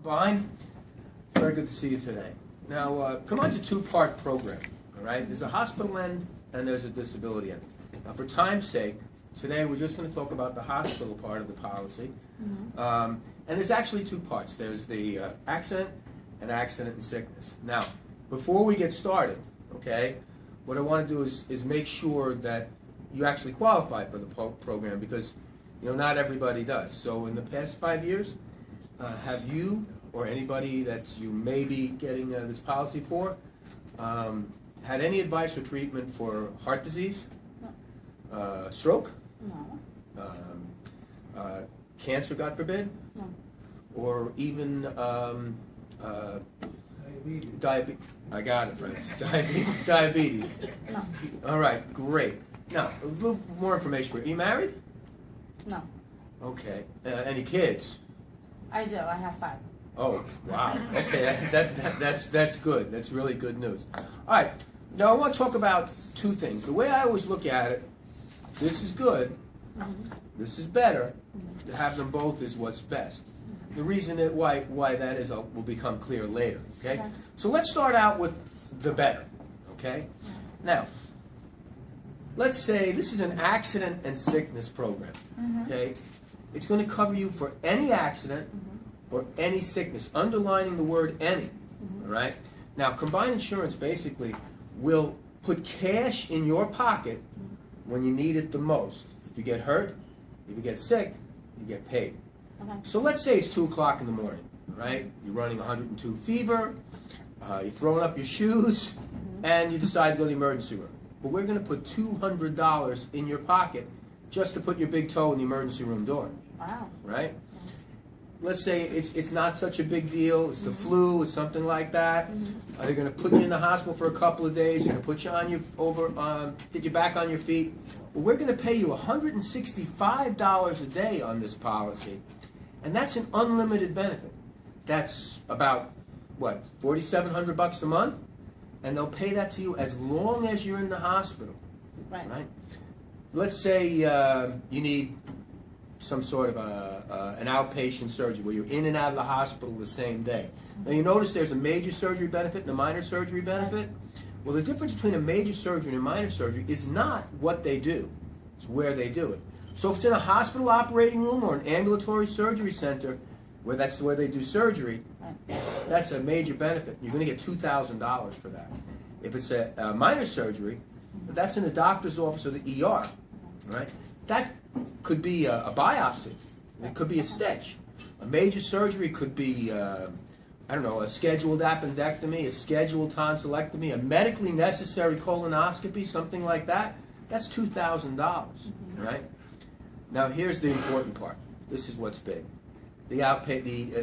Fine. Very good to see you today. Now, Combine's a two-part program, all right? There's a hospital end and there's a disability end. Now, for time's sake, today we're just going to talk about the hospital part of the policy. And there's actually two parts. There's the accident and sickness. Now, before we get started, okay, what I want to do is make sure that you actually qualify for the program because, not everybody does. So in the past 5 years, have you or anybody that you may be getting this policy for had any advice or treatment for heart disease? No. Stroke? No. Cancer, God forbid? No. Or even diabetes. I got it, friends. Diabetes. No. All right, great. Now, a little more information for you. Are you married? No. Okay. Any kids? I do. I have 5. Oh, wow. Okay, that's good. That's really good news. All right. Now, I want to talk about two things. The way I always look at it, this is good. This is better. To have them both is what's best. The reason why that is will become clear later. Okay? So let's start out with the better. Okay? Now, let's say this is an accident and sickness program. Okay? It's going to cover you for any accident or any sickness, underlining the word any. All right? Now, combined insurance basically will put cash in your pocket when you need it the most. If you get hurt, if you get sick, you get paid. So let's say it's 2 o'clock in the morning, right? You're running 102 fever, you're throwing up your shoes, and you decide to go to the emergency room. But we're going to put $200 in your pocket just to put your big toe in the emergency room door. Wow. Right? Let's say it's not such a big deal. It's the flu. It's something like that. They're going to put you in the hospital for a couple of days. They're going to put you on get you back on your feet. Well, we're going to pay you $165 a day on this policy, and that's an unlimited benefit. That's about what, $4,700 a month, and they'll pay that to you as long as you're in the hospital. Right? Let's say you need some sort of an outpatient surgery where you're in and out of the hospital the same day. Now you notice there's a major surgery benefit and a minor surgery benefit. Well, the difference between a major surgery and a minor surgery is not what they do, it's where they do it. So if it's in a hospital operating room or an ambulatory surgery center, where that's where they do surgery, that's a major benefit. You're going to get $2,000 for that. If it's a minor surgery, that's in the doctor's office or the ER, right? That could be a biopsy. It could be a stitch. A major surgery could be, a scheduled appendectomy, a scheduled tonsillectomy, a medically necessary colonoscopy, something like that. That's $2,000, right? Now, here's the important part. This is what's big. The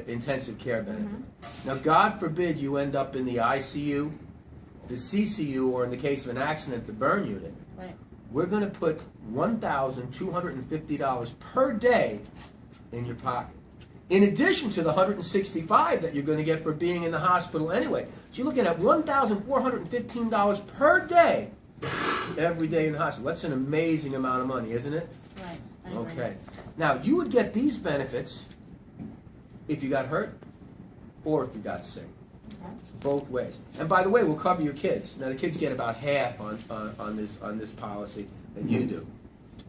intensive care benefit. Now, God forbid you end up in the ICU, the CCU, or in the case of an accident, the burn unit. Right. We're going to put $1,250 per day in your pocket. In addition to the $165 that you're going to get for being in the hospital anyway. So you're looking at $1,415 per day, every day in the hospital. That's an amazing amount of money, isn't it? Right. Okay. Now, you would get these benefits if you got hurt or if you got sick. Both ways. And by the way, we'll cover your kids. Now the kids get about half on this policy than you do.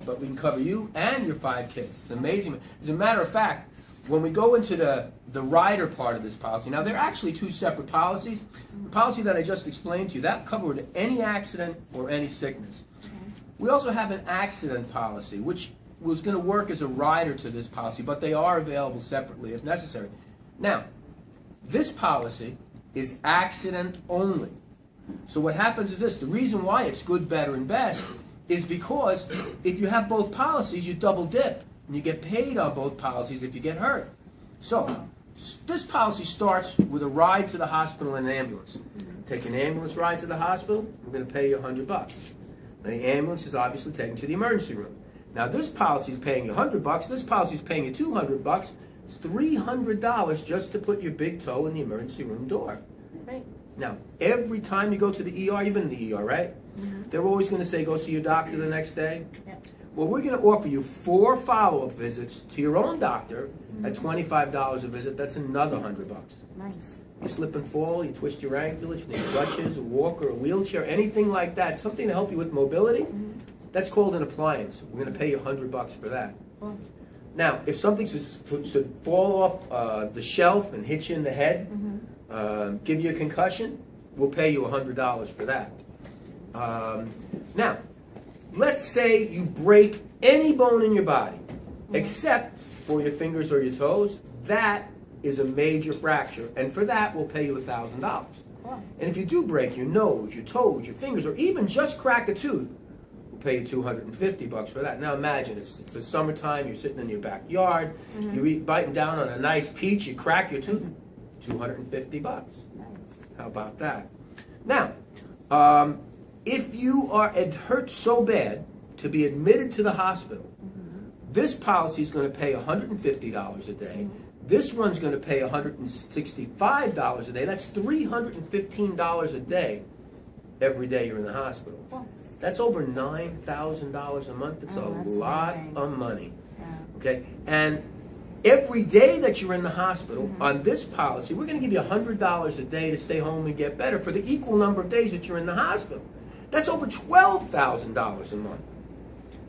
But we can cover you and your 5 kids. It's amazing. As a matter of fact, when we go into the rider part of this policy, now they're actually 2 separate policies. The policy that I just explained to you, that covered any accident or any sickness. We also have an accident policy, which was going to work as a rider to this policy, but they are available separately if necessary. Now, this policy is accident only. So what happens is this. The reason why it's good, better, and best is because if you have both policies, you double dip. And you get paid on both policies if you get hurt. So this policy starts with a ride to the hospital in an ambulance. Take an ambulance ride to the hospital, we're going to pay you $100. Now the ambulance is obviously taken to the emergency room. Now this policy is paying you $100. This policy is paying you $200. It's $300 just to put your big toe in the emergency room door. Right. Now, every time you go to the ER, you've been in the ER, right? They're always going to say, go see your doctor the next day. Yep. Well, we're going to offer you 4 follow-up visits to your own doctor at $25 a visit. That's another $100. Nice. You slip and fall, you twist your ankle, you need crutches, a walker, a wheelchair, anything like that, something to help you with mobility, that's called an appliance. We're going to pay you $100 for that. Cool. Now, if something should fall off the shelf and hit you in the head, give you a concussion, we'll pay you $100 for that. Now, let's say you break any bone in your body, except for your fingers or your toes. That is a major fracture, and for that, we'll pay you $1,000. Cool. And if you do break your nose, your toes, your fingers, or even just crack a tooth, we'll pay you $250 for that. Now imagine, it's the summertime, you're sitting in your backyard, you're biting down on a nice peach, you crack your tooth, $250. Nice. How about that? Now, if you are hurt so bad to be admitted to the hospital, this policy is going to pay $150 a day. This one's going to pay $165 a day. That's $315 a day every day you're in the hospital. Cool. That's over $9,000 a month. It's a that's lot amazing. of money. Yeah. Okay? And every day that you're in the hospital, on this policy, we're going to give you $100 a day to stay home and get better for the equal number of days that you're in the hospital. That's over $12,000 a month.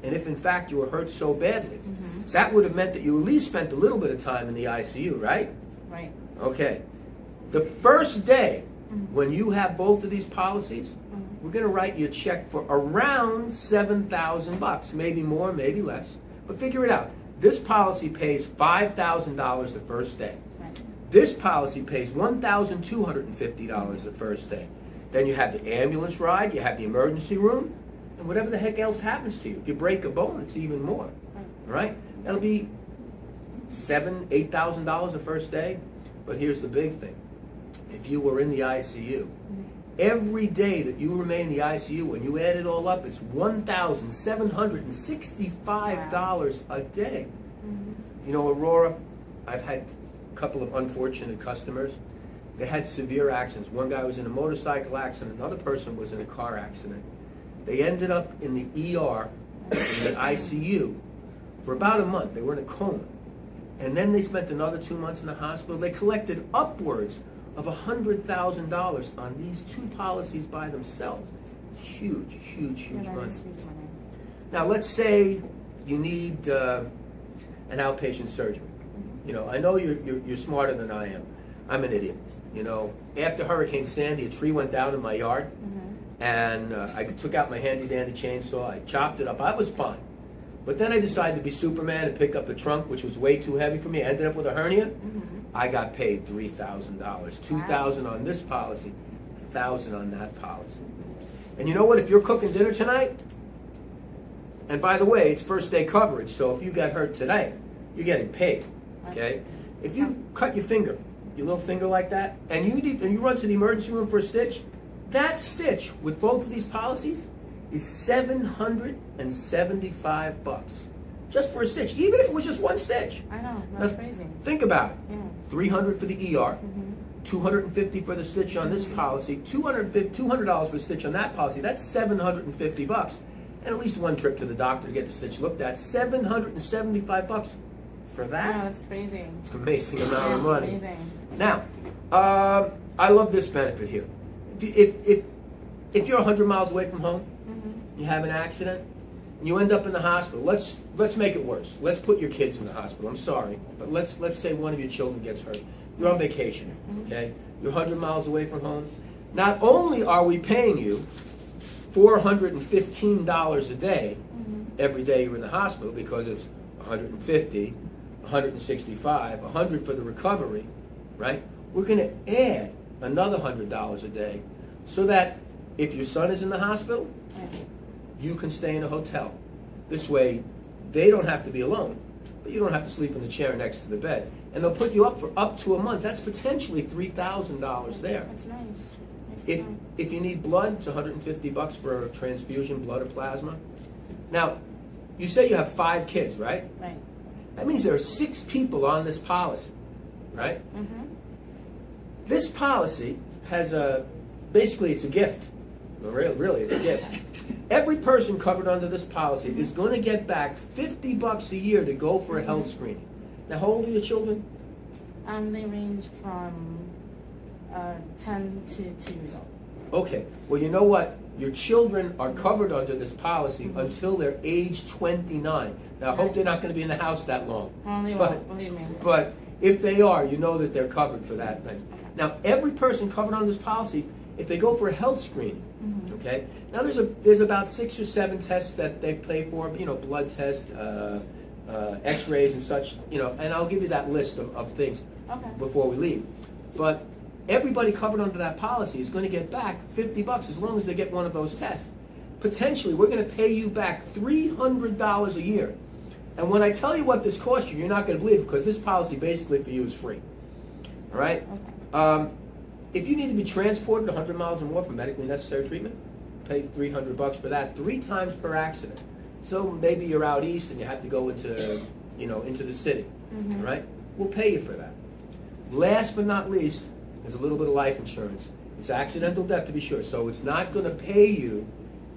And if in fact you were hurt so badly, that would have meant that you at least spent a little bit of time in the ICU, right? Right. Okay. The first day when you have both of these policies, we're going to write you a check for around $7,000, maybe more, maybe less. But figure it out. This policy pays $5,000 the first day. Right. This policy pays $1,250 the first day. Then you have the ambulance ride, you have the emergency room, and whatever the heck else happens to you. If you break a bone, it's even more. All right? That'll be $7,000, $8,000 the first day. But here's the big thing. If you were in the ICU, every day that you remain in the ICU, when you add it all up, it's $1,765 a day. You know, Aurora, I've had a couple of unfortunate customers. They had severe accidents. One guy was in a motorcycle accident, another person was in a car accident. They ended up in the ER, in the ICU, for about a month. They were in a coma. And then they spent another 2 months in the hospital. They collected upwards of $100,000 on these 2 policies by themselves. Huge, huge, huge Yeah, that money. is huge money. Now, let's say you need an outpatient surgery. You know, I know you're smarter than I am. I'm an idiot. You know, after Hurricane Sandy, a tree went down in my yard, and I took out my handy-dandy chainsaw. I chopped it up. I was fine. But then I decided to be Superman and pick up the trunk, which was way too heavy for me. I ended up with a hernia. I got paid $3,000, $2,000 on this policy, $1,000 on that policy. And you know what? If you're cooking dinner tonight, and by the way, it's first day coverage, so if you got hurt today, you're getting paid. Okay? If you cut your finger, your little finger like that, and you run to the emergency room for a stitch, that stitch with both of these policies is $775 just for a stitch, even if it was just one stitch. I know, that's Now, crazy. Think about it. Yeah. $300 for the ER, $250 for the stitch on this policy, $200 for the stitch on that policy. That's $750, and at least one trip to the doctor to get the stitch looked at. $775 for that. I know, it's crazy. It's an amazing amount of It's money. amazing. Now, I love this benefit here. If you're 100 miles away from home, you have an accident, and you end up in the hospital. Let's make it worse. Let's put your kids in the hospital. I'm sorry, but let's say one of your children gets hurt. You're on vacation, okay? You're 100 miles away from home. Not only are we paying you $415 a day every day you're in the hospital, because it's $150, $165, $100 for the recovery, right? We're going to add another $100 a day, so that if your son is in the hospital, you can stay in a hotel. This way, they don't have to be alone, but you don't have to sleep in the chair next to the bed. And they'll put you up for up to a month. That's potentially $3,000 there. That's nice. If you need blood, it's $150 for a transfusion, blood or plasma. Now, you say you have 5 kids, right? Right. That means there are 6 people on this policy, right? This policy has basically it's a gift. No, really, it's a gift. Every person covered under this policy is going to get back $50 a year to go for a health screening. Now, how old are your children? They range from 10 to 2 years old. Okay, well, you know what? Your children are covered under this policy until they're age 29. Now, I hope they're not going to be in the house that long. Only one, believe me. But if they are, you know that they're covered for that thing. Now, every person covered under this policy, if they go for a health screening, okay? Now, there's about 6 or 7 tests that they pay for, you know, blood test, X-rays and such, you know, and I'll give you that list of things before we leave. But everybody covered under that policy is going to get back $50 as long as they get one of those tests. Potentially, we're going to pay you back $300 a year. And when I tell you what this costs you, you're not going to believe it, because this policy basically for you is free. All right? If you need to be transported 100 miles or more for medically necessary treatment, pay $300 for that 3 times per accident. So maybe you're out east and you have to go into, you know, into the city. All right? We'll pay you for that. Last but not least, there's a little bit of life insurance. It's accidental death, to be sure, so it's not going to pay you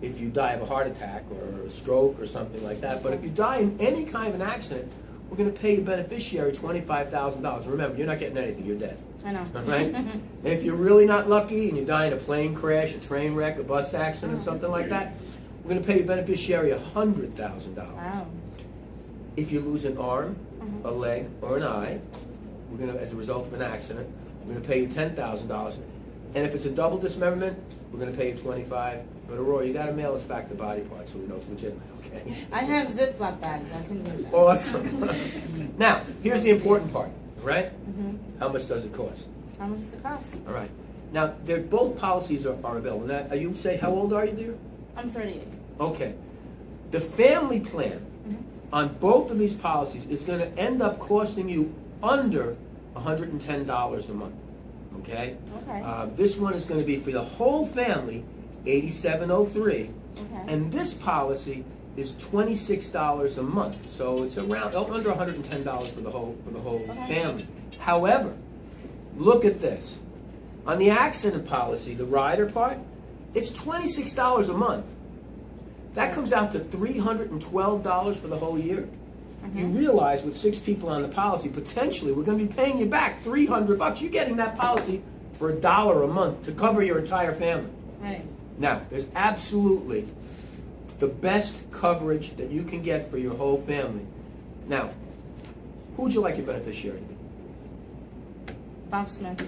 if you die of a heart attack or a stroke or something like that. But if you die in any kind of an accident, we're going to pay your beneficiary $25,000. Remember, you're not getting anything, you're dead. I know. All right? If you're really not lucky and you die in a plane crash, a train wreck, a bus accident, something like that, we're going to pay your beneficiary $100,000. Wow. If you lose an arm, a leg, or an eye, we're going to, as a result of an accident, we're going to pay you $10,000. And if it's a double dismemberment, we're going to pay you $25,000. But Aurora, you got to mail us back the body parts so we know it's legitimate, okay? I have Ziploc bags. I can use that. Awesome. Now, here's the important part, all right? How much does it cost? How much does it cost? All right. Now, both policies are available. Now, you say, how old are you, dear? I'm 38. Okay. The family plan on both of these policies is going to end up costing you under $110 a month. Okay? Okay. This one is going to be for the whole family, $87.03. Okay. And this policy is $26 a month. So it's around under $110 for the whole family. However, look at this. On the accident policy, the rider part, it's $26 a month. That comes out to $312 for the whole year. You realize with 6 people on the policy, potentially we're going to be paying you back $300. You're getting that policy for $1 a month to cover your entire family. Right. Now, there's absolutely the best coverage that you can get for your whole family. Now, who would you like your beneficiary to be? Bob Smith.